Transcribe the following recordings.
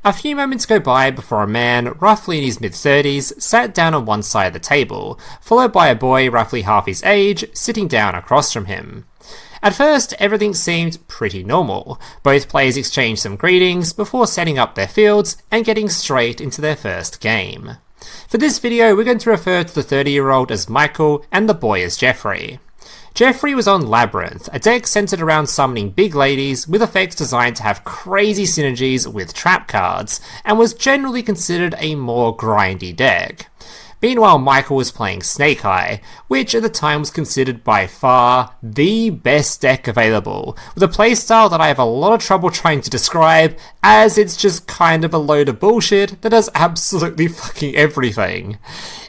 A few moments go by before a man, roughly in his mid-30s, sat down on one side of the table, followed by a boy roughly half his age, sitting down across from him. At first, everything seemed pretty normal. Both players exchanged some greetings before setting up their fields and getting straight into their first game. For this video, we're going to refer to the 30-year-old as Michael and the boy as Jeffrey. Jeffrey was on Labyrinth, a deck centered around summoning big ladies with effects designed to have crazy synergies with trap cards, and was generally considered a more grindy deck. Meanwhile, Michael was playing Snake Eye, which at the time was considered by far the best deck available, with a playstyle that I have a lot of trouble trying to describe, as it's just kind of a load of bullshit that does absolutely fucking everything.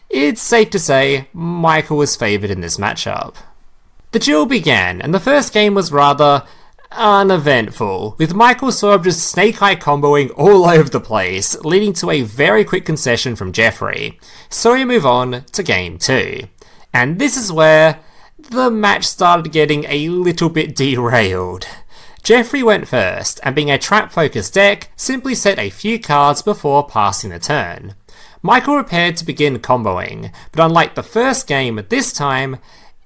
It's safe to say, Michael was favoured in this matchup. The duel began, and the first game was rather uneventful, with Michael sort of just Snake Eye comboing all over the place, leading to a very quick concession from Jeffrey. So we move on to game 2. And this is where the match started getting a little bit derailed. Jeffrey went first, and being a trap-focused deck, simply set a few cards before passing the turn. Michael prepared to begin comboing, but unlike the first game, this time,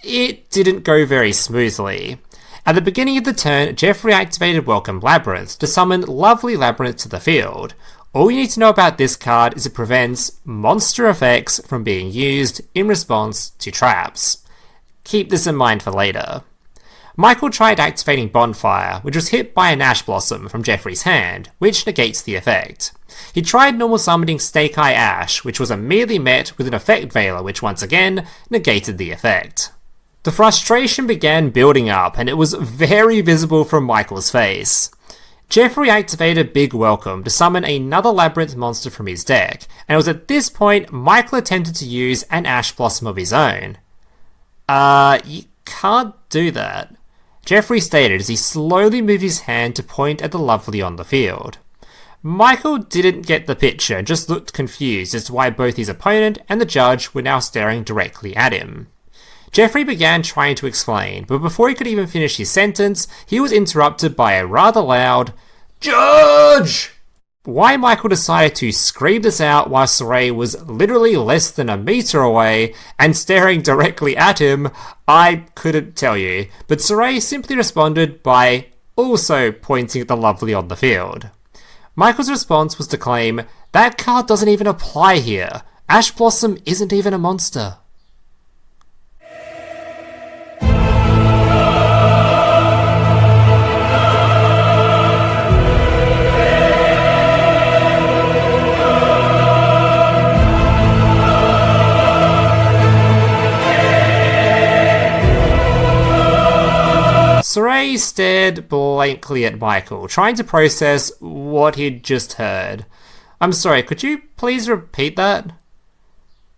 it didn't go very smoothly. At the beginning of the turn, Jeffrey activated Welcome Labyrinth to summon Lovely Labyrinth to the field. All you need to know about this card is it prevents monster effects from being used in response to traps. Keep this in mind for later. Michael tried activating Bonfire, which was hit by an Ash Blossom from Jeffrey's hand, which negates the effect. He tried normal summoning Snake Eye Ash, which was immediately met with an Effect Veiler, which once again negated the effect. The frustration began building up, and it was very visible from Michael's face. Jeffrey activated Big Welcome to summon another Labyrinth monster from his deck, and it was at this point Michael attempted to use an Ash Blossom of his own. You can't do that, Jeffrey stated as he slowly moved his hand to point at the Lovely on the field. Michael didn't get the picture and just looked confused as to why both his opponent and the judge were now staring directly at him. Jeffrey began trying to explain, but before he could even finish his sentence, he was interrupted by a rather loud "Judge!" Why Michael decided to scream this out while Saray was literally less than a meter away and staring directly at him, I couldn't tell you, but Saray simply responded by also pointing at the Lovely on the field. Michael's response was to claim, "That card doesn't even apply here. Ash Blossom isn't even a monster." Saray stared blankly at Michael, trying to process what he'd just heard. "I'm sorry, could you please repeat that?"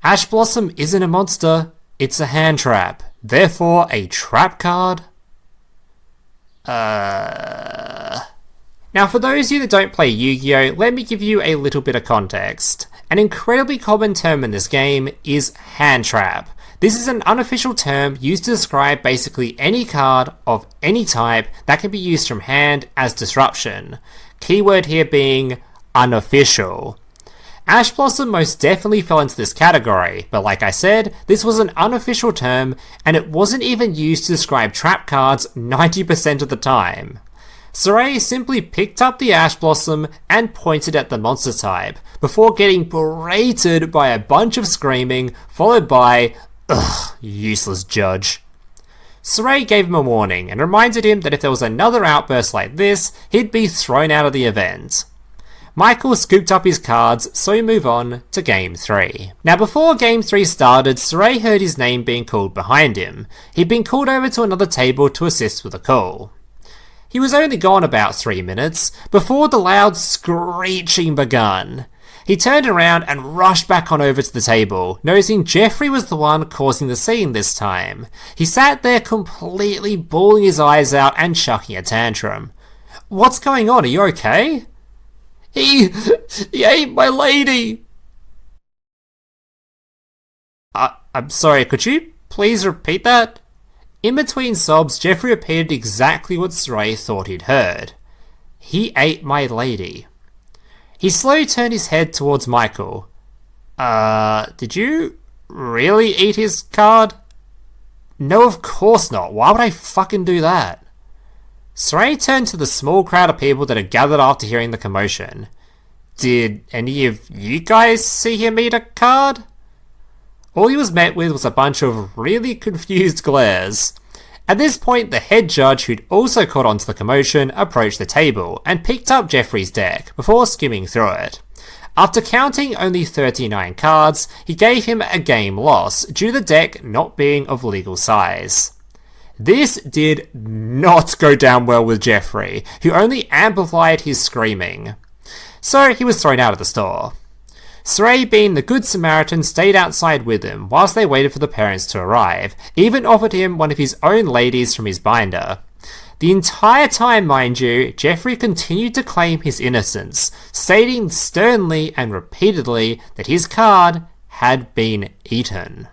"Ash Blossom isn't a monster, it's a hand trap. Therefore, a trap card?" Now for those of you that don't play Yu-Gi-Oh, let me give you a little bit of context. An incredibly common term in this game is hand trap. This is an unofficial term used to describe basically any card of any type that can be used from hand as disruption. Keyword here being unofficial. Ash Blossom most definitely fell into this category, but like I said, this was an unofficial term and it wasn't even used to describe trap cards 90% of the time. Saray simply picked up the Ash Blossom and pointed at the monster type, before getting berated by a bunch of screaming, followed by "Ugh, useless judge." Saray gave him a warning and reminded him that if there was another outburst like this, he'd be thrown out of the event. Michael scooped up his cards, so we move on to Game 3. Now before Game 3 started, Saray heard his name being called behind him. He'd been called over to another table to assist with a call. He was only gone about 3 minutes, before the loud screeching begun. He turned around and rushed back on over to the table, noticing Jeffrey was the one causing the scene this time. He sat there completely bawling his eyes out and chucking a tantrum. "What's going on? Are you okay?" He ate my lady!" I'm sorry, could you please repeat that?" In between sobs, Jeffrey repeated exactly what Saray thought he'd heard. "He ate my lady." He slowly turned his head towards Michael. Did you really eat his card? No, of course not. Why would I fucking do that? Saray turned to the small crowd of people that had gathered after hearing the commotion. Did any of you guys see him eat a card? All he was met with was a bunch of really confused glares. At this point, the head judge, who'd also caught on to the commotion, approached the table and picked up Jeffrey's deck before skimming through it. After counting only 39 cards, he gave him a game loss due to the deck not being of legal size. This did not go down well with Jeffrey, who only amplified his screaming. So he was thrown out of the store. Saray, being the good Samaritan, stayed outside with him whilst they waited for the parents to arrive, even offered him one of his own ladies from his binder. The entire time, mind you, Jeffrey continued to claim his innocence, stating sternly and repeatedly that his card had been eaten.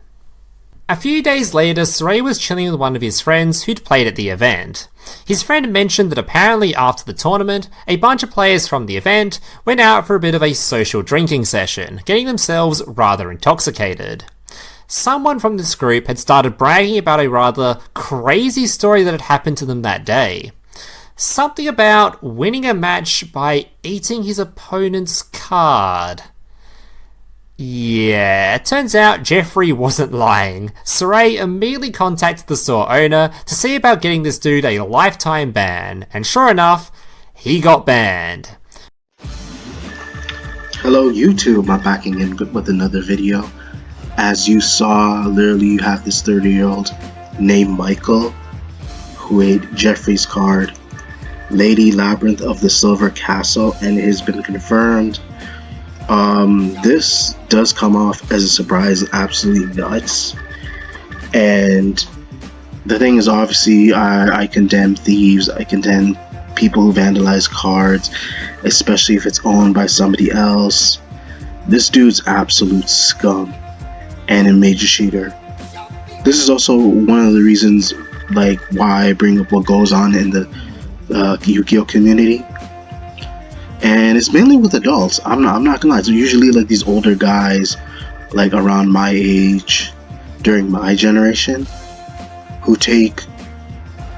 A few days later, Saray was chilling with one of his friends who'd played at the event. His friend mentioned that apparently after the tournament, a bunch of players from the event went out for a bit of a social drinking session, getting themselves rather intoxicated. Someone from this group had started bragging about a rather crazy story that had happened to them that day. Something about winning a match by eating his opponent's card. Yeah, it turns out Jeffrey wasn't lying. Saray immediately contacted the store owner to see about getting this dude a lifetime ban, and sure enough, he got banned. Hello YouTube, I'm back again with another video. As you saw, literally you have this 30-year-old named Michael who ate Jeffrey's card, Lady Labyrinth of the Silver Castle, and it has been confirmed. This does come off as a surprise, absolutely nuts. And the thing is, obviously, I condemn thieves, I condemn people who vandalize cards, especially if it's owned by somebody else. This dude's absolute scum and a major cheater. This is also one of the reasons, like, why I bring up what goes on in the Yu-Gi-Oh community. And it's mainly with adults. I'm not gonna lie. It's usually like these older guys, like around my age, during my generation, who take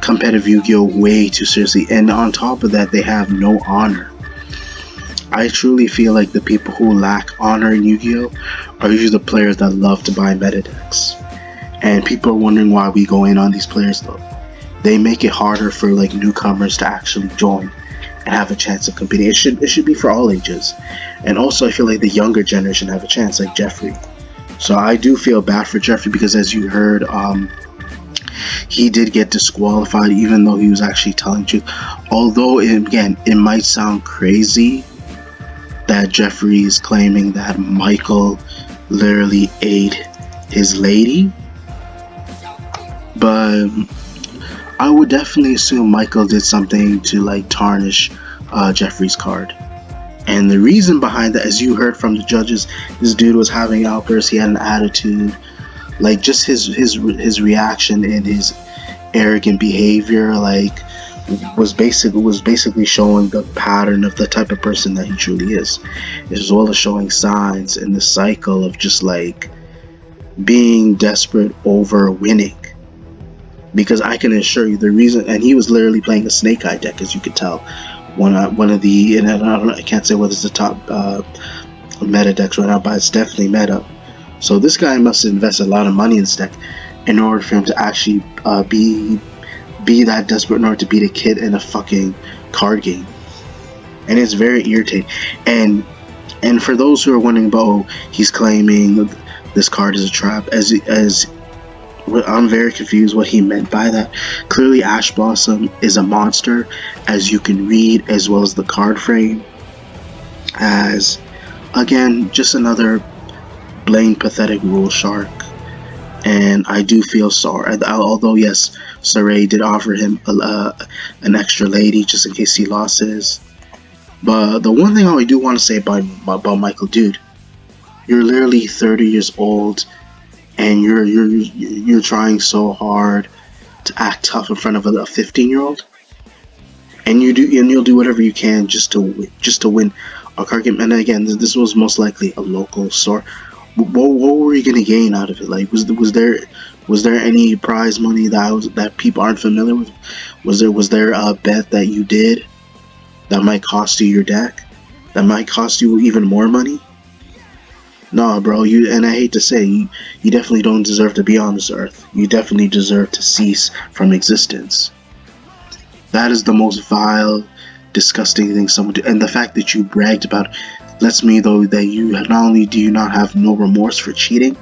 competitive Yu-Gi-Oh way too seriously, and on top of that, they have no honor. I truly feel like the people who lack honor in Yu-Gi-Oh are usually the players that love to buy meta decks. And people are wondering why we go in on these players though. They make it harder for like newcomers to actually join and have a chance of competing. It should be for all ages. And also I feel like the younger generation have a chance, like Jeffrey. So I do feel bad for Jeffrey because, as you heard, he did get disqualified even though he was actually telling the truth. Although it might sound crazy that Jeffrey is claiming that Michael literally ate his lady, but I would definitely assume Michael did something to like tarnish Jeffrey's card. And the reason behind that, as you heard from the judges, this dude was having outbursts, he had an attitude, like just his reaction and his arrogant behavior, like was basically showing the pattern of the type of person that he truly is, as well as showing signs in the cycle of just like being desperate over winning. Because I can assure you the reason, and he was literally playing a Snake Eye deck, as you could tell. One of the, and I can't say whether it's the top meta decks right now, but it's definitely meta. So this guy must invest a lot of money in this deck in order for him to actually be that desperate in order to beat a kid in a fucking card game. And it's very irritating. And for those who are wondering about, oh, he's claiming this card is a trap, as I'm very confused what he meant by that. Clearly Ash Blossom is a monster, as you can read, as well as the card frame, as again just another blatant pathetic rule shark. And I do feel sorry, although yes, Saray did offer him an extra lady just in case he lost his. But the one thing I do want to say about Michael, dude, you're literally 30 years old and you're trying so hard to act tough in front of a 15-year-old, and you'll do whatever you can just to win a card game, and again, this was most likely a local store. What were you gonna gain out of it? Like, was there any prize money that people aren't familiar with? Was there a bet that you did that might cost you your deck? That might cost you even more money? Nah, bro. And I hate to say, you definitely don't deserve to be on this earth. You definitely deserve to cease from existence. That is the most vile, disgusting thing someone do. And the fact that you bragged about it lets me know that you not only do you not have no remorse for cheating,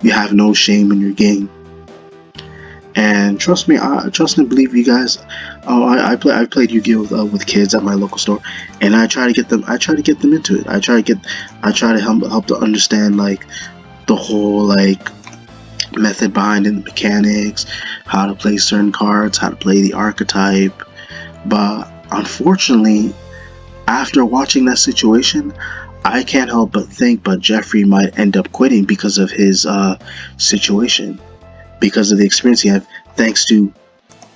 you have no shame in your game. And trust me, I trust and believe you guys. I played Yu-Gi-Oh with kids at my local store, and I try to get them. I try to get them into it. I try to help to understand like the whole like method behind it, the mechanics, how to play certain cards, how to play the archetype. But unfortunately, after watching that situation, I can't help but think but Jeffrey might end up quitting because of his situation, because of the experience he had, thanks to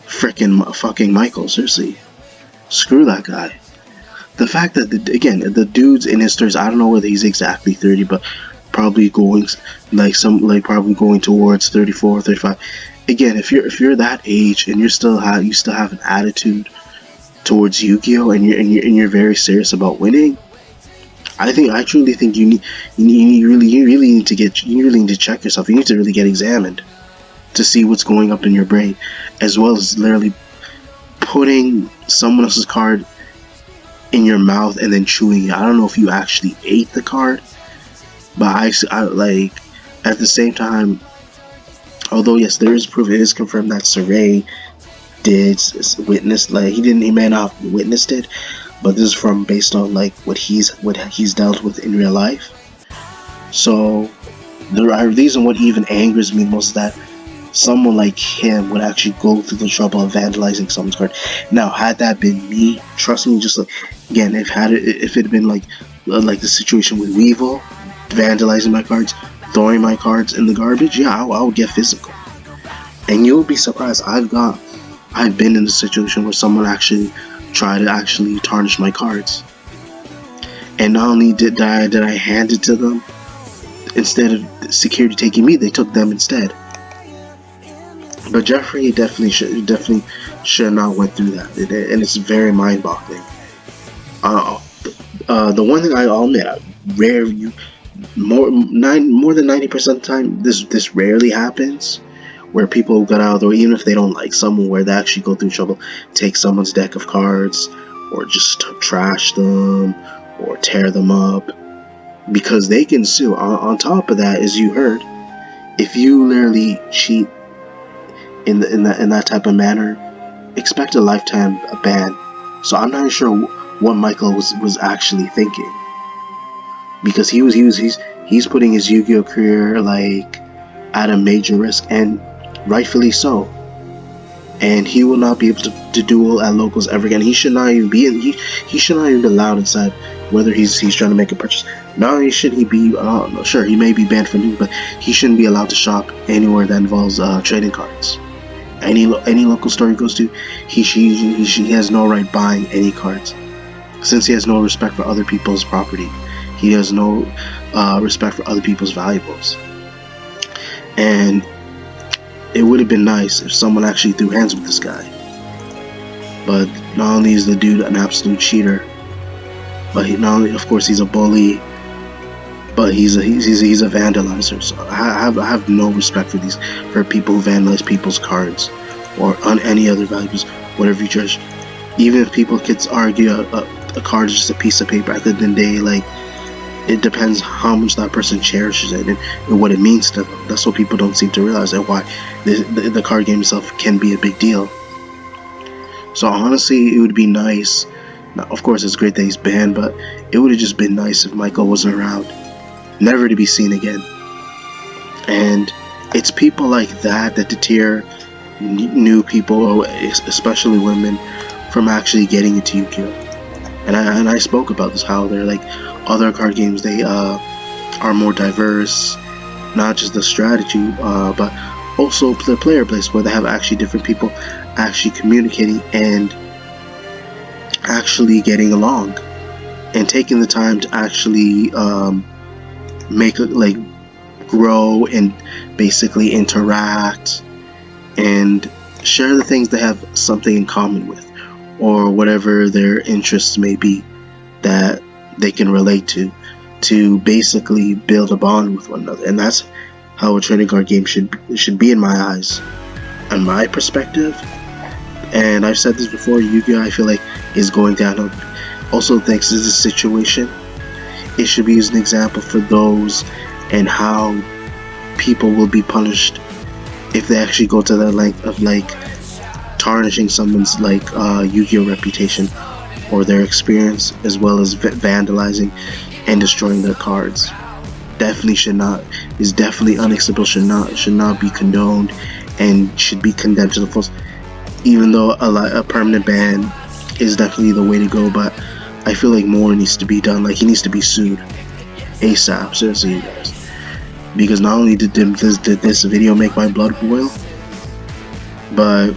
frickin' fucking Michael. Seriously, screw that guy. The fact that the dude's in his 30s, I don't know whether he's exactly 30, but probably going probably going towards 34, 35. Again, if you're that age and you still have an attitude towards Yu-Gi-Oh, and you're very serious about winning, I truly think you really need to check yourself. You need to really get examined to see what's going up in your brain, as well as literally putting someone else's card in your mouth and then chewing it. I don't know if you actually ate the card, but I like, at the same time, although yes, there is proof, it is confirmed that Saray did witness, like he may not have witnessed it, but this is from based on like what he's dealt with in real life. So the reason what even angers me most is that someone like him would actually go through the trouble of vandalizing someone's card. Now, had that been me, trust me, just like, again, if it had been like the situation with Weevil, vandalizing my cards, throwing my cards in the garbage, yeah, I would get physical. And you'll be surprised, I've been in a situation where someone actually tried to actually tarnish my cards. And not only did I hand it to them, instead of security taking me, they took them instead. But Jeffrey definitely should not went through that, and it's very mind-boggling. The one thing I'll admit, more than 90% of the time, this rarely happens, where people get out of the way, even if they don't like someone, where they actually go through trouble, take someone's deck of cards, or just trash them, or tear them up, because they can sue. On top of that, as you heard, if you literally cheat in that type of manner, expect a lifetime ban. So I'm not sure what Michael was actually thinking, because he's putting his Yu-Gi-Oh career like at a major risk, and rightfully so. And he will not be able to duel at locals ever again. He should not even be in. He should not even be allowed inside. Whether he's trying to make a purchase, not only should he be sure he may be banned from duel, but he shouldn't be allowed to shop anywhere that involves trading cards. Any local store he goes to, he has no right buying any cards, since he has no respect for other people's property. He has no respect for other people's valuables. And it would have been nice if someone actually threw hands with this guy. But not only is the dude an absolute cheater, but not only, of course, he's a bully, but he's a vandalizer. So I have no respect for people who vandalize people's cards or on any other valuables, whatever you judge. Even if people could argue a card is just a piece of paper, at the end of the day, like, it depends how much that person cherishes it and what it means to them. That's what people don't seem to realize, and why the card game itself can be a big deal. So honestly, it would be nice. Now, of course, it's great that he's banned, but it would have just been nice if Michael wasn't around, never to be seen again. And it's people like that deter new people, especially women, from actually getting into Yu-Gi-Oh. And I spoke about this, how they're like other card games, they are more diverse, not just the strategy, but also the player base, where they have actually different people actually communicating and actually getting along. and taking the time to actually make like grow and basically interact and share the things they have something in common with, or whatever their interests may be that they can relate to basically build a bond with one another. And that's how a trading card game should be in my eyes and my perspective. And I've said this before, Yu-Gi-Oh! I feel like is going downhill. Also, thanks to this situation, it should be as an example for those and how people will be punished if they actually go to the length of like tarnishing someone's like Yu-Gi-Oh! Reputation or their experience, as well as vandalizing and destroying their cards. Is definitely unacceptable, should not be condoned, and should be condemned to the fullest. Even though a permanent ban is definitely the way to go, but I feel like more needs to be done. Like, he needs to be sued ASAP, seriously, you guys. Because not only did this video make my blood boil, but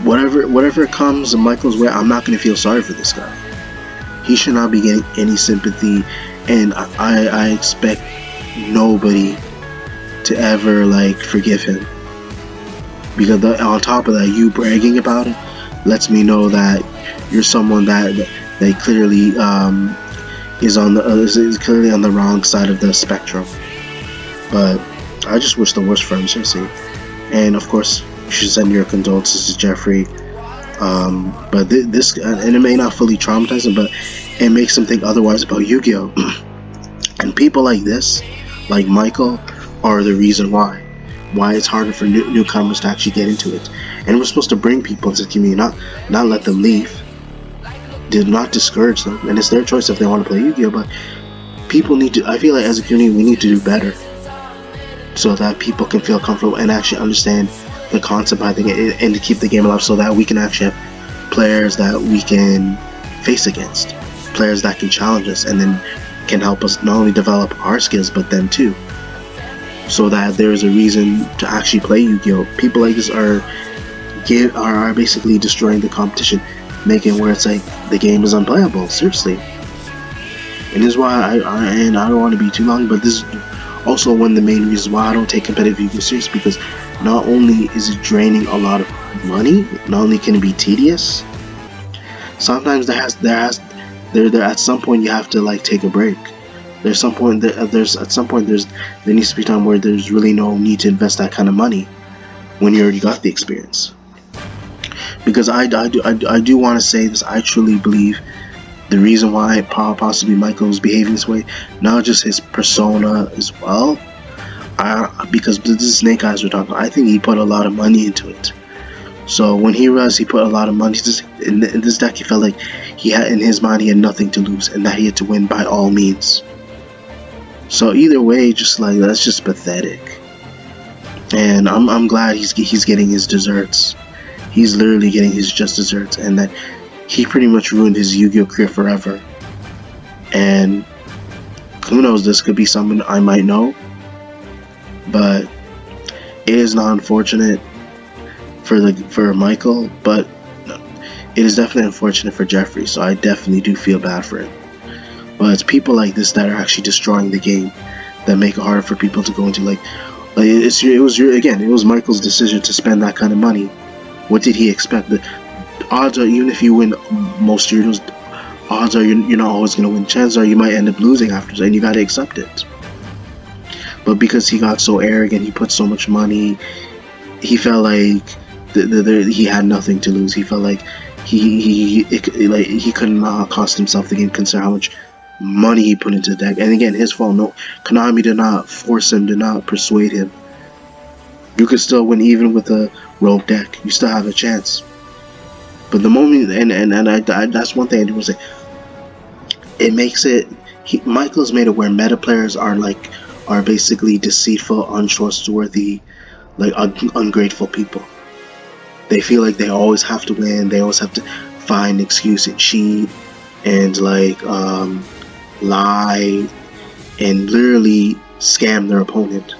whatever comes Michael's way, I'm not going to feel sorry for this guy. He should not be getting any sympathy, and I expect nobody to ever like forgive him. Because on top of that, you bragging about it lets me know that you're someone that clearly is clearly on the wrong side of the spectrum. But I just wish the worst for him, seriously. And of course, you should send your condolences to Jeffrey. But this, and it may not fully traumatize him, but it makes him think otherwise about Yu-Gi-Oh! And people like this, like Michael, are the reason why it's harder for newcomers to actually get into it. And we're supposed to bring people into the community, not let them leave. Do not discourage them, and it's their choice if they want to play Yu-Gi-Oh! But people need to, I feel like as a community, we need to do better, so that people can feel comfortable and actually understand the concept behind it, and to keep the game alive, so that we can actually have players that we can face against, players that can challenge us, and then can help us not only develop our skills, but them too, so that there's a reason to actually play Yu-Gi-Oh! People like this are basically destroying the competition, making it where it's like the game is unplayable, seriously. And this is why I don't want to be too long, but this is also one of the main reasons why I don't take competitive Yu-Gi-Oh! serious, because not only is it draining a lot of money, not only can it be tedious, sometimes there at some point you have to like take a break. There needs to be time where there's really no need to invest that kind of money when you already got the experience. Because I do want to say this, I truly believe the reason why possibly Michael is behaving this way, not just his persona as well, because this is Snake Eyes we're talking about, I think he put a lot of money into it. So when he realized he put a lot of money in this deck, he felt like he had, in his mind, he had nothing to lose, and that he had to win by all means. So either way, just like, that's just pathetic. And I'm glad he's getting his desserts. He's literally getting his just desserts, and that he pretty much ruined his Yu-Gi-Oh! Career forever. And who knows, this could be someone I might know, but it is not unfortunate for Michael, but it is definitely unfortunate for Jeffrey, so I definitely do feel bad for him. But it's people like this that are actually destroying the game, that make it harder for people to go into, it was Michael's decision to spend that kind of money. What did he expect? The odds are, even if you win most years, odds are you're not always going to win. Chances are you might end up losing after, and you got to accept it. But because he got so arrogant, he put so much money, he felt like he had nothing to lose. He felt like he couldn't cost himself the game, considering how much money he put into the deck. And again, his fault. No, Konami did not force him, did not persuade him. You could still win even with a rogue deck. You still have a chance. But the moment, and that's one thing I do want to say. It makes it. Michael's made it where meta players are basically deceitful, untrustworthy, like ungrateful people. They feel like they always have to win. They always have to find an excuse and cheat and lie and literally scam their opponent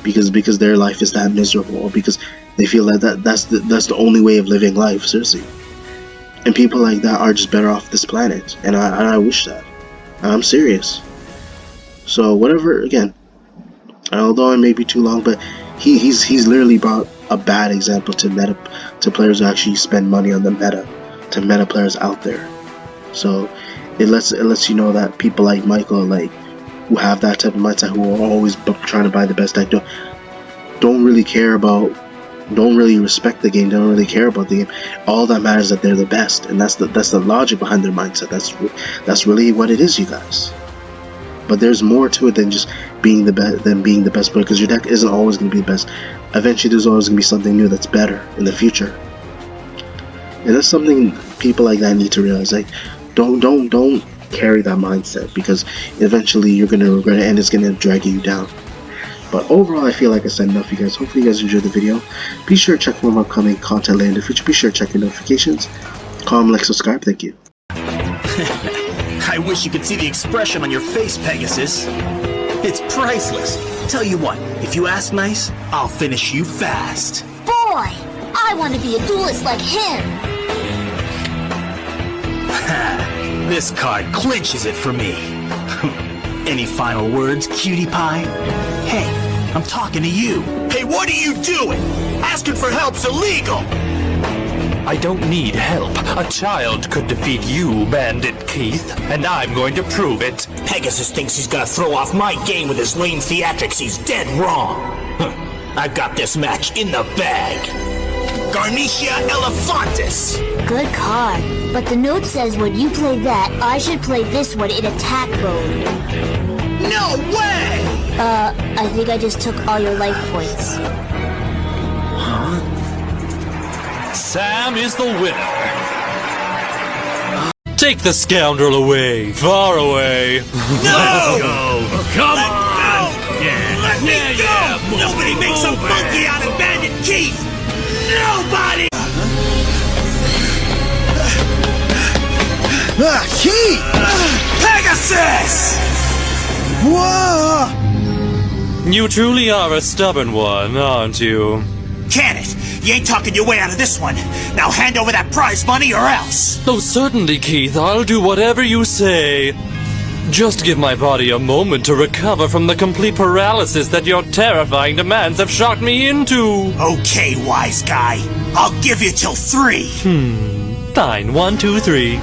because their life is that miserable, or because they feel like that's the only way of living life, seriously. And people like that are just better off this planet. And I wish that. And I'm serious. So whatever, again, although it may be too long, but he's literally brought a bad example to players who actually spend money on the meta players out there. So it lets you know that people like Michael, like, who have that type of mindset, who are always trying to buy the best deck, don't really respect the game, don't really care about the game. All that matters is that they're the best, and that's the logic behind their mindset. That's really what it is, you guys. But there's more to it than just being the best player, because your deck isn't always going to be the best. Eventually, there's always going to be something new that's better in the future, and that's something people like that need to realize. Like, don't carry that mindset, because eventually you're going to regret it, and it's going to drag you down. But overall, I feel like I said enough, you guys. Hopefully you guys enjoyed the video. Be sure to check for more upcoming content later in the future. Be sure to check your notifications. Comment, like, subscribe. Thank you. I wish you could see the expression on your face, Pegasus. It's priceless. Tell you what, if you ask nice, I'll finish you fast. Boy, I want to be a duelist like him. This card clinches it for me. Any final words, cutie pie? Hey, I'm talking to you. Hey, what are you doing? Asking for help's illegal. I don't need help. A child could defeat you, Bandit Keith, and I'm going to prove it. Pegasus thinks he's gonna throw off my game with his lame theatrics. He's dead wrong. I've got this match in the bag. Garnicia Elephantis. Good card, but the note says when you play that, I should play this one in attack mode. No way! I think I just took all your life points. Sam is the winner. Take the scoundrel away, far away. No! Come on! Let me go! Nobody makes a monkey out of Bandit Keith! Nobody! Keith! Pegasus! Whoa! You truly are a stubborn one, aren't you? Can it? You ain't talking your way out of this one. Now hand over that prize money or else. Oh, certainly, Keith. I'll do whatever you say. Just give my body a moment to recover from the complete paralysis that your terrifying demands have shocked me into. Okay, wise guy. I'll give you till 3. Fine. 1, 2, 3.